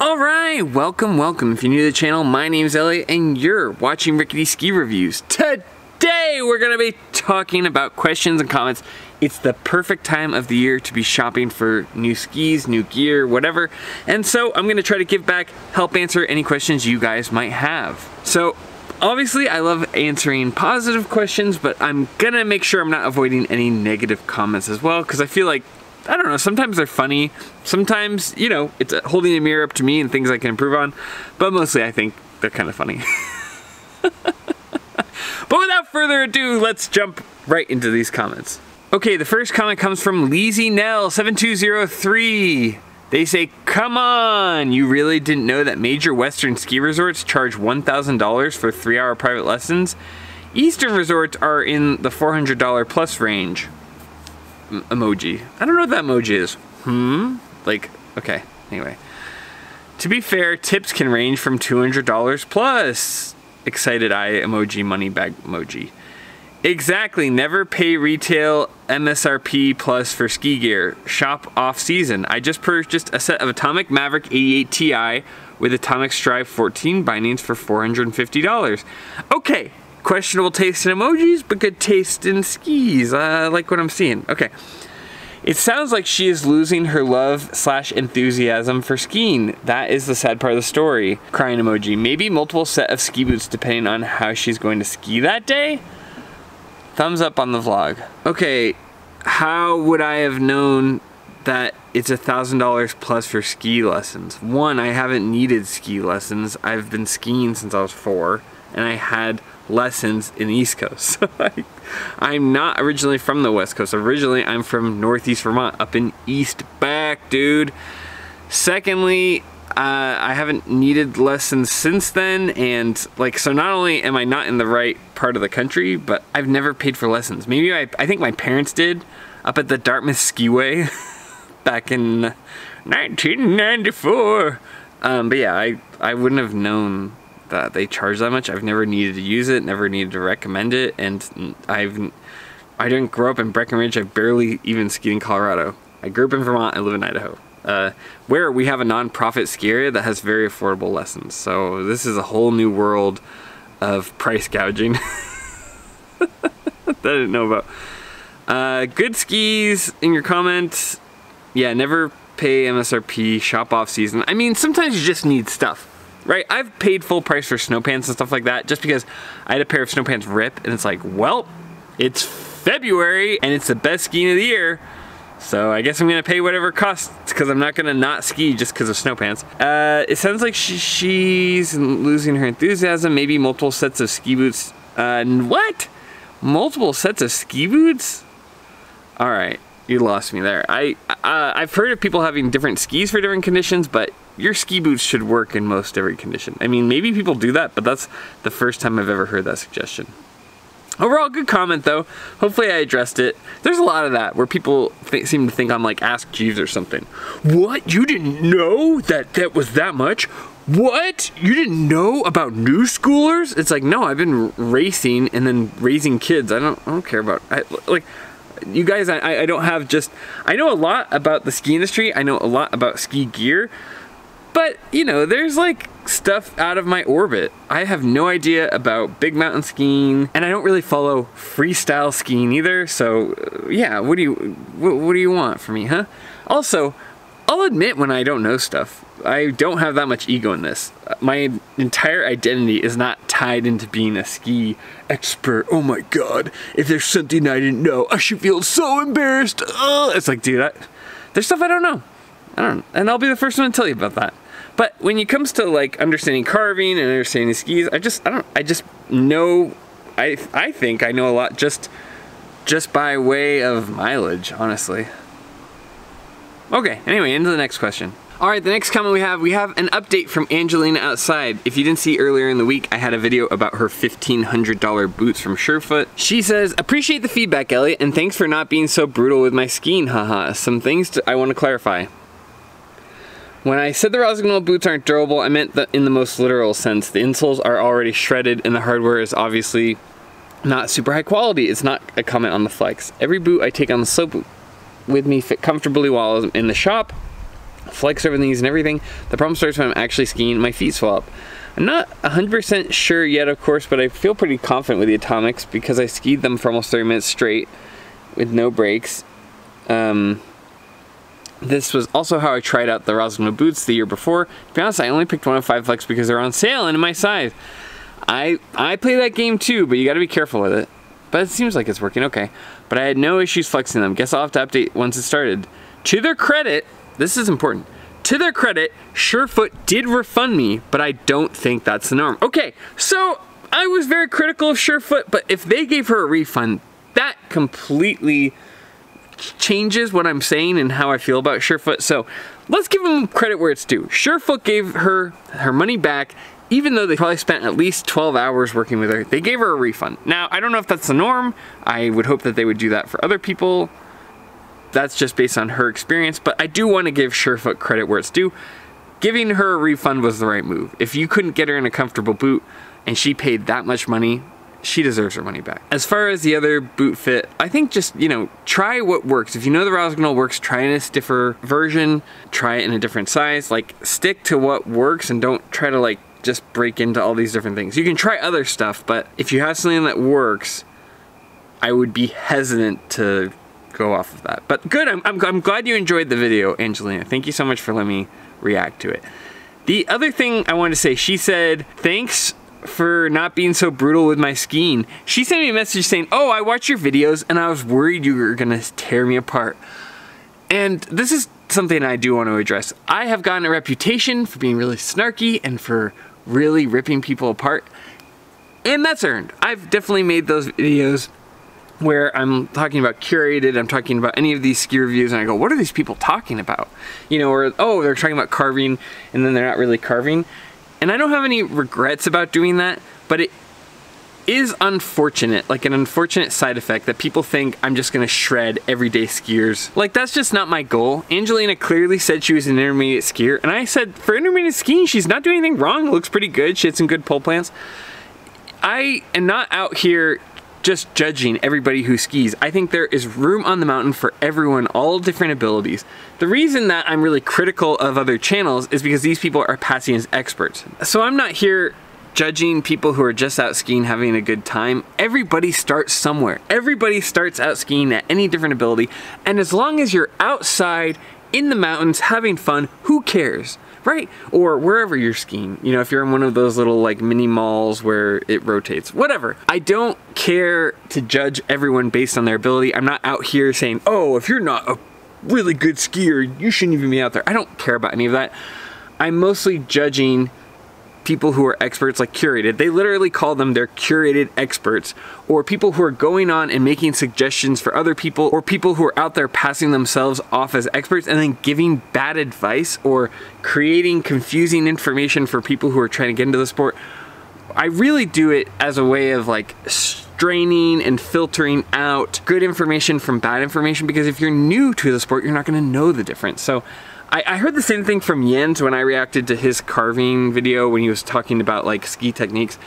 Alright, welcome. If you're new to the channel, my name's Elliott and you're watching Rickety Ski Reviews. Today we're going to be talking about questions and comments. It's the perfect time of the year to be shopping for new skis, new gear, whatever. And so I'm going to try to give back, help answer any questions you guys might have. So obviously I love answering positive questions, but I'm going to make sure I'm not avoiding any negative comments as well, because I feel like, I don't know, sometimes they're funny, sometimes, you know, it's holding a mirror up to me and things I can improve on, but mostly I think they're kind of funny. But without further ado, let's jump right into these comments. Okay, the first comment comes from Leezy Nell 7203. They say, come on, you really didn't know that major Western ski resorts charge $1,000 for 3-hour private lessons? Eastern resorts are in the $400 plus range. Emoji. I don't know what that emoji is. Like, okay, anyway. To be fair, tips can range from $200 plus. Excited eye emoji, money bag emoji. Exactly, never pay retail MSRP plus for ski gear. Shop off season. I just purchased a set of Atomic Maverick 88 Ti with Atomic Strive 14 bindings for $450. Okay. Questionable taste in emojis, but good taste in skis. I like what I'm seeing. Okay. It sounds like she is losing her love / enthusiasm for skiing. That is the sad part of the story. Crying emoji. Maybe multiple set of ski boots depending on how she's going to ski that day? Thumbs up on the vlog. Okay, how would I have known that it's $1,000 plus for ski lessons? One, I haven't needed ski lessons. I've been skiing since I was 4, and I had lessons in the East Coast. So I'm not originally from the West Coast. Originally, I'm from Northeast Vermont, up in East Back, dude. Secondly, I haven't needed lessons since then, and like, so not only am I not in the right part of the country, but I've never paid for lessons. Maybe I think my parents did up at the Dartmouth Skiway back in 1994. But yeah, I wouldn't have known that they charge that much. I've never needed to use it, never needed to recommend it, and I didn't grow up in Breckenridge. I barely even skied in Colorado. I grew up in Vermont. I live in Idaho, where we have a non-profit ski area that has very affordable lessons. So this is a whole new world of price gouging that I didn't know about. Good skis in your comments. Yeah, never pay MSRP, shop off season. I mean, sometimes you just need stuff. Right, I've paid full price for snow pants and stuff like that just because I had a pair of snow pants rip, and it's like, well, it's February and it's the best skiing of the year, so I guess I'm gonna pay whatever it costs because I'm not gonna not ski just because of snow pants. It sounds like she's losing her enthusiasm. Maybe multiple sets of ski boots. What? Multiple sets of ski boots? All right, you lost me there. I've heard of people having different skis for different conditions, but your ski boots should work in most every condition. I mean, maybe people do that, but that's the first time I've ever heard that suggestion. Overall, good comment though. Hopefully I addressed it. There's a lot of that where people seem to think I'm like Ask Jeeves or something. What? You didn't know that was that much? What? You didn't know about new schoolers? It's like, no, I've been racing and then raising kids. I don't care about, like, you guys, I don't have just, I know a lot about the ski industry. I know a lot about ski gear. But, you know, there's like stuff out of my orbit. I have no idea about big mountain skiing, and I don't really follow freestyle skiing either. So, yeah, what do you want from me, huh? Also, I'll admit when I don't know stuff. I don't have that much ego in this. My entire identity is not tied into being a ski expert. Oh my God, if there's something I didn't know, I should feel so embarrassed. It's like, dude, there's stuff I don't know. And I'll be the first one to tell you about that. But when it comes to like understanding carving and understanding skis, I just know, I think I know a lot just by way of mileage, honestly. Okay, anyway, into the next question. All right, the next comment we have an update from Angelina Outside. If you didn't see earlier in the week, I had a video about her $1,500 boots from Surefoot. She says, appreciate the feedback, Elliott, and thanks for not being so brutal with my skiing, haha. Some things I want to clarify. When I said the Rossignol boots aren't durable, I meant that in the most literal sense. The insoles are already shredded and the hardware is obviously not super high quality. It's not a comment on the flex. Every boot I take on the slope with me fit comfortably while I'm in the shop. flex over these and everything. The problem starts when I'm actually skiing and my feet swell up. I'm not 100% sure yet, of course, but I feel pretty confident with the Atomics because I skied them for almost 30 minutes straight with no breaks. This was also how I tried out the Rustler boots the year before. To be honest, I only picked 105 Flex because they're on sale and in my size. I play that game too, but you gotta be careful with it. But it seems like it's working okay. But I had no issues flexing them. Guess I'll have to update once it started. To their credit, this is important. To their credit, Surefoot did refund me, but I don't think that's the norm. Okay, so I was very critical of Surefoot, but if they gave her a refund, that completely changes what I'm saying and how I feel about Surefoot. So let's give them credit where it's due. Surefoot gave her money back, even though they probably spent at least 12 hours working with her. They gave her a refund. Now, I don't know if that's the norm. I would hope that they would do that for other people. That's just based on her experience, but I do want to give Surefoot credit where it's due. Giving her a refund was the right move. If you couldn't get her in a comfortable boot and she paid that much money, she deserves her money back. As far as the other boot fit, I think just, you know, try what works. If you know the Rustler works, try in a stiffer version, try it in a different size. Like, stick to what works and don't try to like just break into all these different things. You can try other stuff, but if you have something that works, I would be hesitant to go off of that. But good, I'm glad you enjoyed the video, Angelina. Thank you so much for letting me react to it. The other thing I wanted to say, she said, thanks for not being so brutal with my skiing. She sent me a message saying, oh, I watched your videos and I was worried you were gonna tear me apart. And this is something I do want to address. I have gotten a reputation for being really snarky and for really ripping people apart, and that's earned. I've definitely made those videos where I'm talking about curated, I'm talking about any of these ski reviews, and I go, what are these people talking about? You know, or, oh, they're talking about carving, and then they're not really carving. And I don't have any regrets about doing that, but it is unfortunate, like an unfortunate side effect that people think I'm just gonna shred everyday skiers. Like, that's just not my goal. Angelina clearly said she was an intermediate skier, and I said, for intermediate skiing, she's not doing anything wrong. It looks pretty good. She had some good pole plants. I am not out here just judging everybody who skis. I think there is room on the mountain for everyone, all different abilities. The reason that I'm really critical of other channels is because these people are passing as experts. So I'm not here judging people who are just out skiing having a good time. Everybody starts somewhere. Everybody starts out skiing at any different ability, and as long as you're outside in the mountains having fun, who cares? Right? Or wherever you're skiing. You know, if you're in one of those little like mini malls where it rotates. Whatever. I don't care to judge everyone based on their ability. I'm not out here saying, oh, if you're not a really good skier, you shouldn't even be out there. I don't care about any of that. I'm mostly judging people who are experts, like curated. They literally call them their curated experts, or people who are going on and making suggestions for other people, or people who are out there passing themselves off as experts and then giving bad advice or creating confusing information for people who are trying to get into the sport. I really do it as a way of like straining and filtering out good information from bad information, because if you're new to the sport, you're not going to know the difference. So I heard the same thing from Jens when I reacted to his carving video when he was talking about like ski techniques,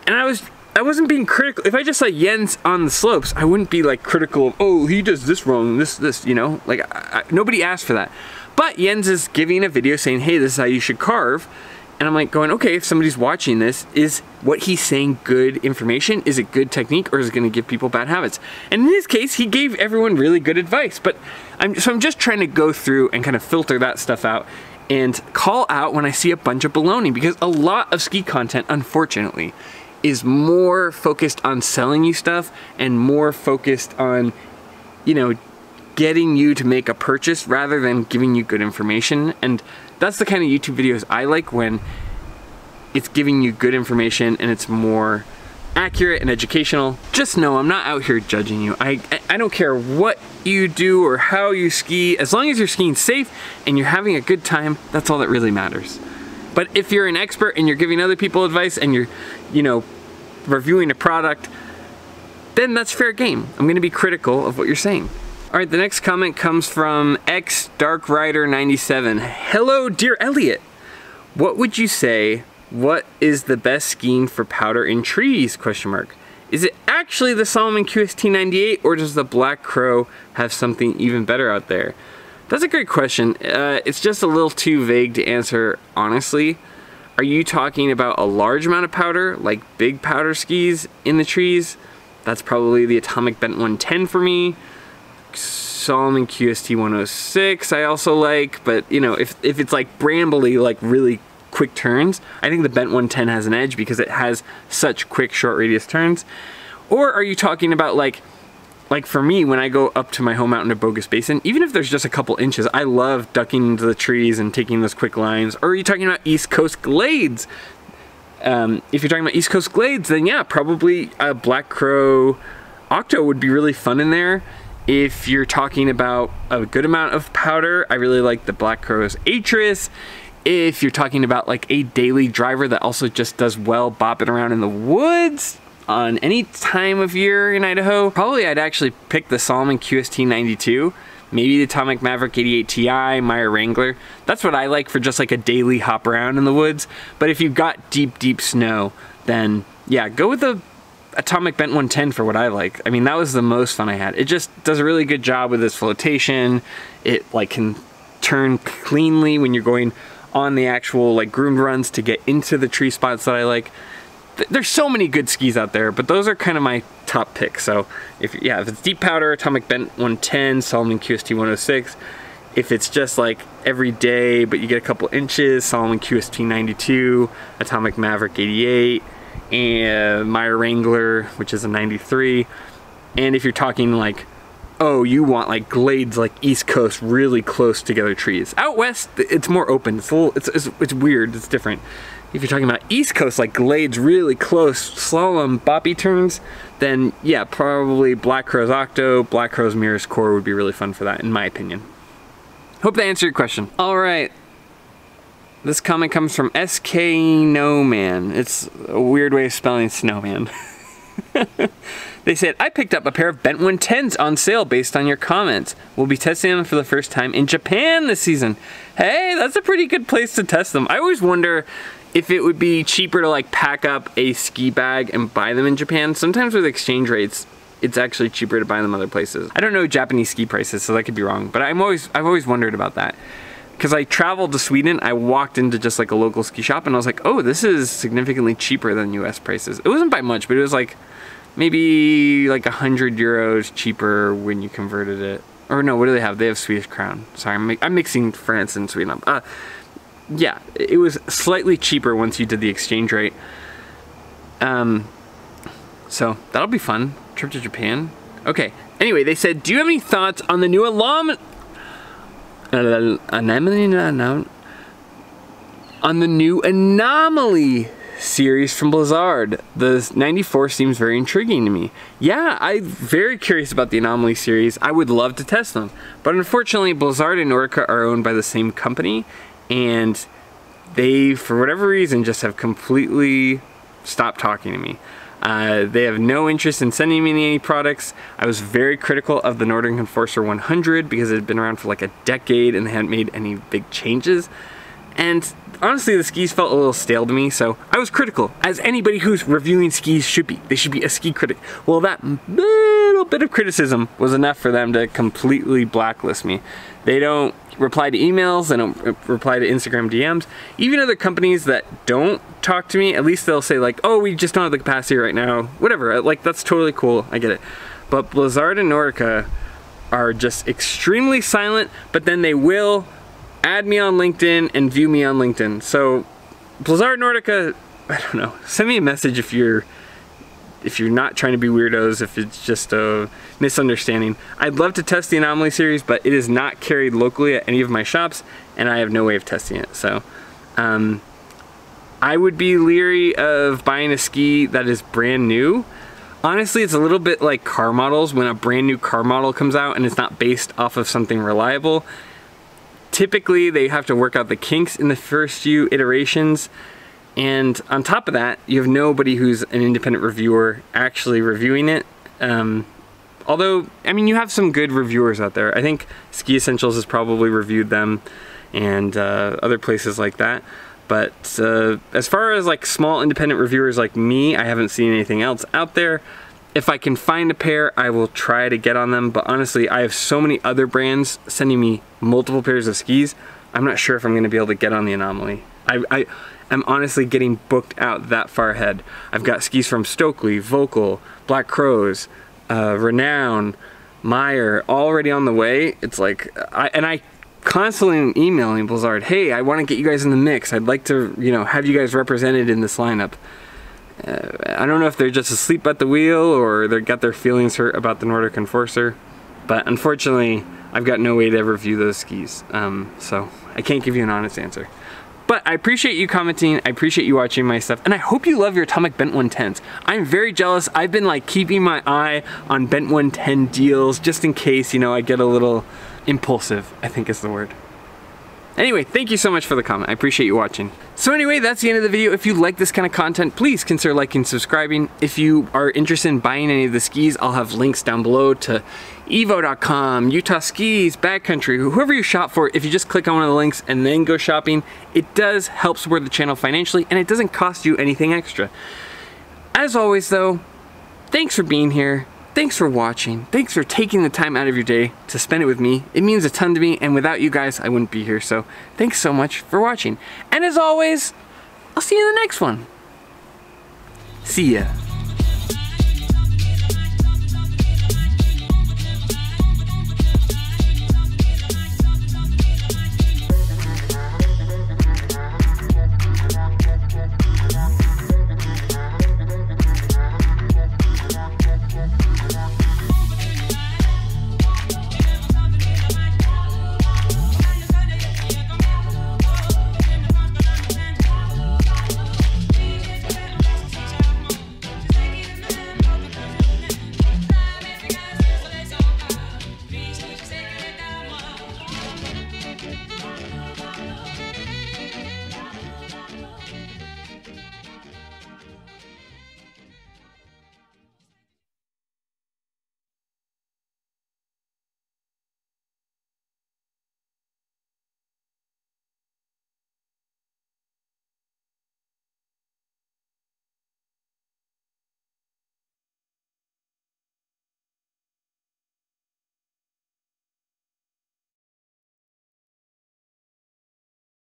and I wasn't being critical. If I just saw Jens on the slopes, I wouldn't be like critical of, oh, he does this wrong, this, you know, like nobody asked for that. But Jens is giving a video saying, hey, this is how you should carve. And I'm like going, okay, if somebody's watching this, is what he's saying good information? Is it good technique, or is it going to give people bad habits? And in his case, he gave everyone really good advice. But I'm just trying to go through and kind of filter that stuff out and call out when I see a bunch of baloney, because a lot of ski content, unfortunately, is more focused on selling you stuff and more focused on, you know, getting you to make a purchase rather than giving you good information. And that's the kind of YouTube videos I like, when it's giving you good information and it's more accurate and educational. Just know I'm not out here judging you. I don't care what you do or how you ski. As long as you're skiing safe and you're having a good time, that's all that really matters. But if you're an expert and you're giving other people advice and you're, you know, reviewing a product, then that's fair game. I'm going to be critical of what you're saying. All right, the next comment comes from xDarkRider97. Hello, dear Elliott. What would you say, what is the best skiing for powder in trees, question mark? Is it actually the Salomon QST 98, or does the Black Crow have something even better out there? That's a great question. It's just a little too vague to answer honestly. Are you talking about a large amount of powder, like big powder skis in the trees? That's probably the Atomic Bent 110 for me. Salomon QST 106 I also like, but you know, if it's like brambly, like really quick turns, I think the Bent 110 has an edge because it has such quick short radius turns. Or are you talking about like for me, when I go up to my home mountain to Bogus Basin, even if there's just a couple inches, I love ducking into the trees and taking those quick lines. Or are you talking about East Coast glades? If you're talking about East Coast glades, then yeah, probably a Black Crow Octo would be really fun in there. If you're talking about a good amount of powder, I really like the Black Crow's Atris. If you're talking about like a daily driver that also just does well bopping around in the woods on any time of year in Idaho, probably I'd actually pick the Salomon QST 92, maybe the Atomic Maverick 88 Ti, Meyer Wrangler. That's what I like for just like a daily hop around in the woods. But if you've got deep snow, then yeah, go with the Atomic Bent 110 for what I like. I mean, that was the most fun I had. It just does a really good job with its flotation. It like can turn cleanly when you're going on the actual like groomed runs to get into the tree spots that I like. There's so many good skis out there, but those are kind of my top picks. So if it's deep powder, Atomic Bent 110, Salomon QST 106. If it's just like every day, but you get a couple inches, Salomon QST 92, Atomic Maverick 88, and Meyer Wrangler, which is a 93. And if you're talking like, oh, you want like glades like East Coast, really close together trees. Out west, it's more open. It's a little, it's weird. It's different. If you're talking about East Coast, like glades really close, slalom, boppy turns, then yeah, probably Black Crow's Octo, Black Crow's Mirror's Core would be really fun for that, in my opinion. Hope that answered your question. All right. This comment comes from SK Snowman. It's a weird way of spelling snowman. They said, I picked up a pair of Bent 110s on sale based on your comments. We'll be testing them for the first time in Japan this season. Hey, that's a pretty good place to test them. I always wonder if it would be cheaper to like pack up a ski bag and buy them in Japan. Sometimes with exchange rates, it's actually cheaper to buy them other places. I don't know Japanese ski prices, so that could be wrong, but I've always wondered about that. Because I traveled to Sweden, I walked into just like a local ski shop and I was like, oh, this is significantly cheaper than US prices. It wasn't by much, but it was like maybe like 100 euros cheaper when you converted it. Or no, what do they have? They have Swedish crown. Sorry, I'm mixing France and Sweden up. Yeah, it was slightly cheaper once you did the exchange rate. So that'll be fun. Trip to Japan. Okay. Anyway, they said, do you have any thoughts on the new Anomaly series from Blizzard? The 94 seems very intriguing to me. Yeah, I'm very curious about the Anomaly series. I would love to test them. But unfortunately, Blizzard and Nordica are owned by the same company, and they, for whatever reason, just have completely stopped talking to me. They have no interest in sending me any products. I was very critical of the Nordic Enforcer 100 because it had been around for like a decade and they hadn't made any big changes. And honestly, the skis felt a little stale to me, so I was critical, as anybody who's reviewing skis should be. They should be a ski critic. Well, that little bit of criticism was enough for them to completely blacklist me. They don't reply to emails, they don't reply to Instagram DMs. Even other companies that don't talk to me, at least they'll say like, oh, we just don't have the capacity right now. Whatever, like that's totally cool, I get it. But Blizzard and Nordica are just extremely silent, but then they will add me on LinkedIn and view me on LinkedIn. So Blizzard Nordica, I don't know, send me a message if you're not trying to be weirdos, if it's just a misunderstanding. I'd love to test the Anomaly series, but it is not carried locally at any of my shops, and I have no way of testing it. So I would be leery of buying a ski that is brand new. Honestly, it's a little bit like car models. When a brand new car model comes out and it's not based off of something reliable, typically they have to work out the kinks in the first few iterations. And on top of that, you have nobody who's an independent reviewer actually reviewing it. Although, I mean, you have some good reviewers out there. I think Ski Essentials has probably reviewed them, and other places like that. But as far as like small independent reviewers like me, I haven't seen anything else out there. If I can find a pair, I will try to get on them, but honestly, I have so many other brands sending me multiple pairs of skis, I'm not sure if I'm gonna be able to get on the Anomaly. I'm honestly getting booked out that far ahead. I've got skis from Stockli, Vocal, Black Crows, Renown, Meyer, already on the way. It's like, I constantly am emailing Blizzard, hey, I want to get you guys in the mix. I'd like to, you know, have you guys represented in this lineup. I don't know if they're just asleep at the wheel or they got their feelings hurt about the Nordic Enforcer, but unfortunately, I've got no way to ever view those skis, so I can't give you an honest answer. But I appreciate you commenting, I appreciate you watching my stuff, and I hope you love your Atomic Bent 110s. I'm very jealous. I've been like keeping my eye on Bent 110 deals just in case, you know, I get a little impulsive, I think is the word. Anyway, thank you so much for the comment. I appreciate you watching. So anyway, that's the end of the video. If you like this kind of content, please consider liking and subscribing. If you are interested in buying any of the skis, I'll have links down below to evo.com, Utah Skis, Backcountry, whoever you shop for. If you just click on one of the links and then go shopping, it does help support the channel financially and it doesn't cost you anything extra. As always though, thanks for being here. Thanks for watching. Thanks for taking the time out of your day to spend it with me. It means a ton to me, and without you guys, I wouldn't be here. So thanks so much for watching. And as always, I'll see you in the next one. See ya.